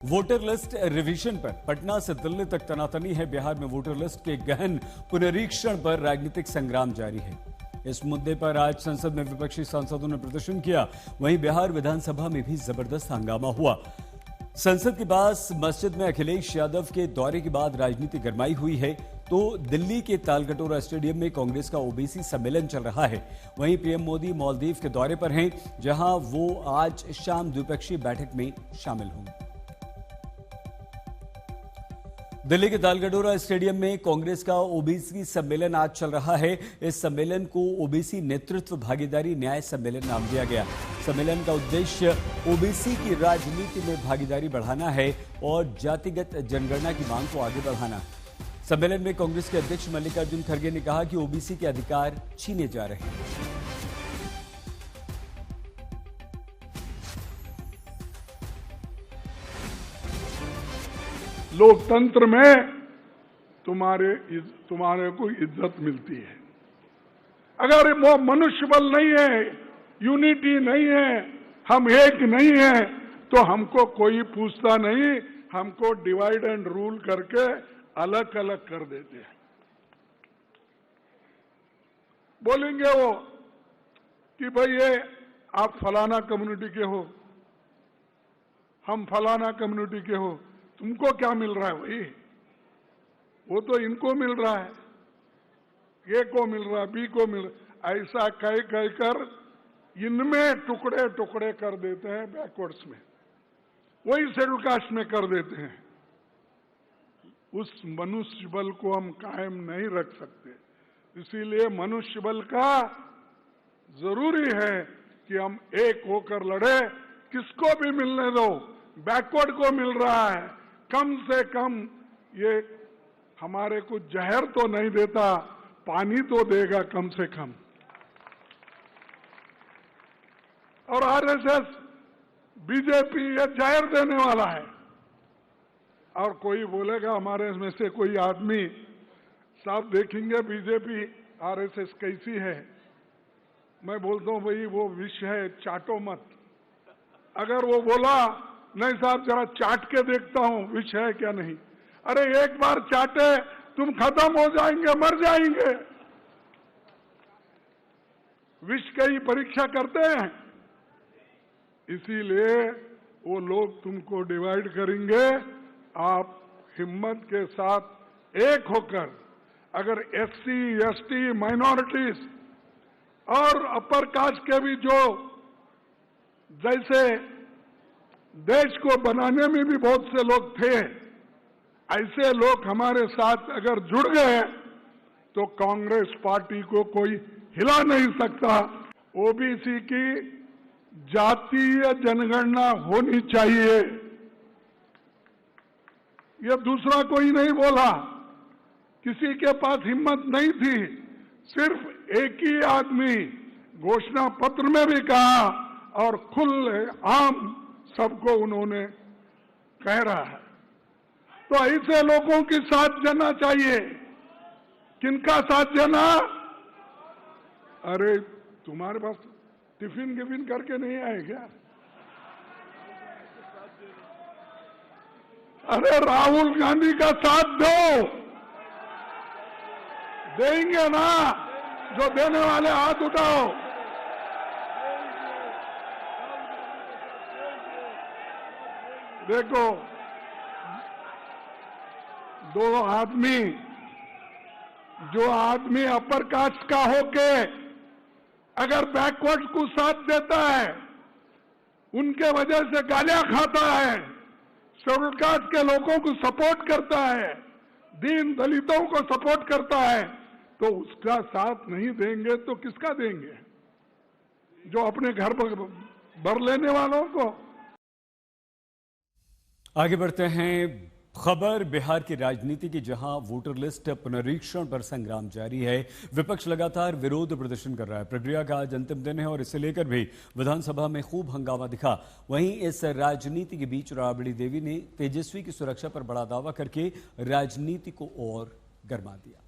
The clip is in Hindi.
वोटर लिस्ट रिवीजन पर पटना से दिल्ली तक तनातनी है। बिहार में वोटर लिस्ट के गहन पुनरीक्षण पर राजनीतिक संग्राम जारी है। इस मुद्दे पर आज संसद में विपक्षी सांसदों ने प्रदर्शन किया। वहीं बिहार विधानसभा में भी जबरदस्त हंगामा हुआ। संसद के पास मस्जिद में अखिलेश यादव के दौरे के बाद राजनीति गरमाई हुई है, तो दिल्ली के तालकटोरा स्टेडियम में कांग्रेस का ओबीसी सम्मेलन चल रहा है। वहीं पीएम मोदी मालदीव के दौरे पर हैं, जहां वो आज शाम द्विपक्षीय बैठक में शामिल होंगे। दिल्ली के तालकटोरा स्टेडियम में कांग्रेस का ओबीसी सम्मेलन आज चल रहा है। इस सम्मेलन को ओबीसी नेतृत्व भागीदारी न्याय सम्मेलन नाम दिया गया। सम्मेलन का उद्देश्य ओबीसी की राजनीति में भागीदारी बढ़ाना है और जातिगत जनगणना की मांग को आगे बढ़ाना। सम्मेलन में कांग्रेस के अध्यक्ष मल्लिकार्जुन खड़गे ने कहा कि ओबीसी के अधिकार छीने जा रहे हैं। लोकतंत्र में तुम्हारे को इज्जत मिलती है। अगर वो मनुष्य बल नहीं है, यूनिटी नहीं है, हम एक नहीं है, तो हमको कोई पूछता नहीं। हमको डिवाइड एंड रूल करके अलग अलग कर देते हैं। बोलेंगे वो कि भाई ये आप फलाना कम्युनिटी के हो, हम फलाना कम्युनिटी के हो, तुमको क्या मिल रहा है? भाई वो तो इनको मिल रहा है, ए को मिल रहा है, बी को मिल रहा है। ऐसा कह कर इनमें टुकड़े टुकड़े कर देते हैं, बैकवर्ड्स में वही शेड्यूल कास्ट में कर देते हैं। उस मनुष्य बल को हम कायम नहीं रख सकते। इसीलिए मनुष्य बल का जरूरी है कि हम एक होकर लड़े। किसको भी मिलने दो, बैकवर्ड को मिल रहा है, कम से कम ये हमारे को जहर तो नहीं देता, पानी तो देगा कम से कम। और आरएसएस, बीजेपी ये जहर देने वाला है। और कोई बोलेगा हमारे में से कोई आदमी, साहब देखेंगे बीजेपी आरएसएस कैसी है। मैं बोलता हूं भाई वो विष है, चाटो मत। अगर वो बोला नहीं साहब जरा चाट के देखता हूं विष है क्या नहीं, अरे एक बार चाटे तुम खत्म हो जाएंगे, मर जाएंगे। विष की परीक्षा करते हैं, इसीलिए वो लोग तुमको डिवाइड करेंगे। आप हिम्मत के साथ एक होकर, अगर एससी, एसटी, माइनॉरिटीज और अपर कास्ट के भी जो जैसे देश को बनाने में भी बहुत से लोग थे, ऐसे लोग हमारे साथ अगर जुड़ गए तो कांग्रेस पार्टी को कोई हिला नहीं सकता। ओबीसी की जातीय जनगणना होनी चाहिए, यह दूसरा कोई नहीं बोला। किसी के पास हिम्मत नहीं थी, सिर्फ एक ही आदमी घोषणा पत्र में भी कहा और खुले आम सबको उन्होंने कह रहा है। तो ऐसे लोगों के साथ जाना चाहिए। किनका साथ जाना? अरे तुम्हारे पास टिफिन गिफिन करके नहीं आए क्या? अरे राहुल गांधी का साथ दो, देंगे ना? जो देने वाले हाथ उठाओ। देखो, जो आदमी अपर कास्ट का होके अगर बैकवर्ड को साथ देता है, उनके वजह से गालियां खाता है, शेड्यूल कास्ट के लोगों को सपोर्ट करता है, दीन दलितों को सपोर्ट करता है, तो उसका साथ नहीं देंगे तो किसका देंगे? जो अपने घर पर भर लेने वालों को। आगे बढ़ते हैं। खबर बिहार की राजनीति की, जहां वोटर लिस्ट पुनरीक्षण पर संग्राम जारी है। विपक्ष लगातार विरोध प्रदर्शन कर रहा है। प्रक्रिया का आज अंतिम दिन है और इसे लेकर भी विधानसभा में खूब हंगामा दिखा। वहीं इस राजनीति के बीच राबड़ी देवी ने तेजस्वी की सुरक्षा पर बड़ा दावा करके राजनीति को और गरमा दिया।